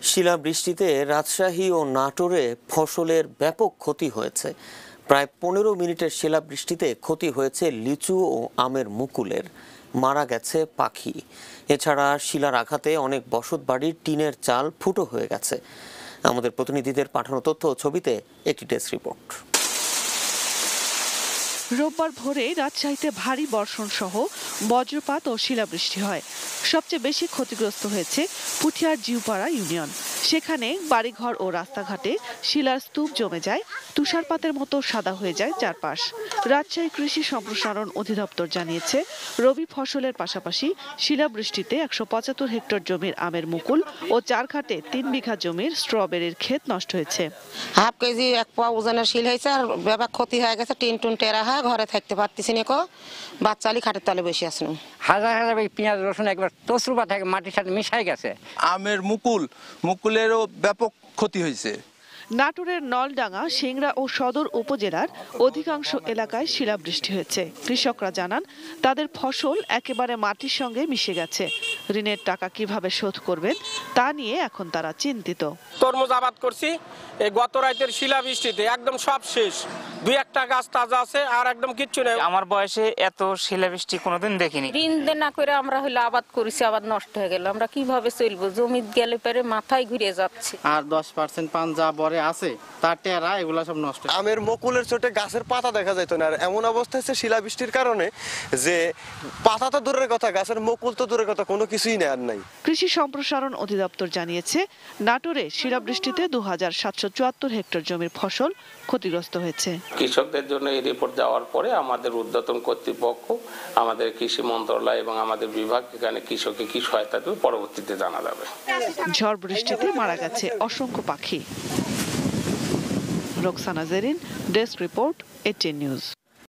শিলাবৃষ্টিতে রাজশাহী ও নাটোরে ফসলের ব্যাপক ক্ষতি হয়েছে। প্রায় 15 মিনিটের শিলাবৃষ্টিতে ক্ষতি হয়েছে লিচু ও আমের মুকুলের, মারা গেছে পাখি। এছাড়া শিলার আঘাতে অনেক বসতবাড়ির টিনের চাল ফুটো হয়ে গেছে। আমাদের প্রতিনিধিদের পাঠানো তথ্য ও ছবিতে একটি ডেস্ক রিপোর্ট। রোববার ভোরে রাজশাহীতে ভারী বর্ষণ সহ বজ্রপাত ও শিলাবৃষ্টি হয়। সবচেয়ে বেশি ক্ষতিগ্রস্ত হয়েছে পুঠিয়ার জিউপাড়া ইউনিয়ন। সেখানে বাড়িঘর ও রাস্তাঘাটে শিলার স্তূপ জমে যায়, তুষারপাতের মতো সাদা হয়ে যায় চারপাশ। রাজশাহী কৃষি সম্প্রসারণ অধিদপ্তর জানিয়েছে, রবি ফসলের পাশাপাশি শিলাবৃষ্টিতে 175 হেক্টর জমির আমের মুকুল ও চারঘাটে 3 বিঘা জমির স্ট্রবেরির ক্ষেত নষ্ট হয়েছে। হাফ কেজি 1 পোয়া ওজনের শিল হয়েছে আর ব্যাপক ক্ষতি হয়ে গেছে। টিন টুন টেরা হয়, ঘরে থাকতে পারতেছি না, বাচ্চালি খাটের তলে বসে আসুন। হাজার হাজার পেঁয়াজ রসুন একবার তসরুপা থেকে মাটির সাথে মিশাই গেছে। আমের মুকুলেরও ব্যাপক ক্ষতি হয়েছে। নাটোরের নলডাঙ্গা, সিংড়া ও সদর উপজেলার অধিকাংশ এলাকায় শিলাবৃষ্টি হয়েছে। কৃষকরা জানান, তাদের ফসল একেবারে মাটির সঙ্গে মিশে গেছে। ঋণের টাকা কিভাবে শোধ করবেন তা নিয়ে এখন তারা চিন্তিত। তরমুজ আবাদ করছি, এই গত রাতের শিলাবৃষ্টিতে একদম সব শেষ। 2-1টা গাছ তাজা আছে, আর একদম কিচ্ছু নেই। আমার বয়সে এত শিলাবৃষ্টি কোনোদিন দেখিনি। ঋণ না করে আমরা হলো আবাদ করেছি, আবাদ নষ্ট হয়ে গেল, আমরা কিভাবে চলবো? জমি গেলে পরে মাথায় ঘুরে যাচ্ছে। আর 10% পান যা বরে আছে তার টেরা এগুলা সব নষ্ট। আমের মুকুলের চোটে গাছের পাতা দেখা যাইতো না। আর এমন অবস্থা হচ্ছে শিলাবৃষ্টির কারণে যে পাতা তো দূরের কথা, গাছের মুকুল তো দূরের কথা, কোনো কিছুই নেই আর নাই। কৃষি সম্প্রসারণ অধিদপ্তর জানিয়েছে, নাটোরে শিলাবৃষ্টিতে 2774 হেক্টর জমির ফসল ক্ষতিগ্রস্ত হয়েছে। কৃষকদের জন্য এই রিপোর্ট যাওয়ার পরে আমাদের ঊর্ধ্বতন কর্তৃপক্ষ, আমাদের কৃষি মন্ত্রণালয় এবং আমাদের বিভাগ এখানে কৃষককে কি সহায়তা দেবে পরবর্তীতে জানা যাবে। ঝড় বৃষ্টিতে মারা গেছে অসংখ্য পাখি। Roksana Zerin, desk report, ATN news.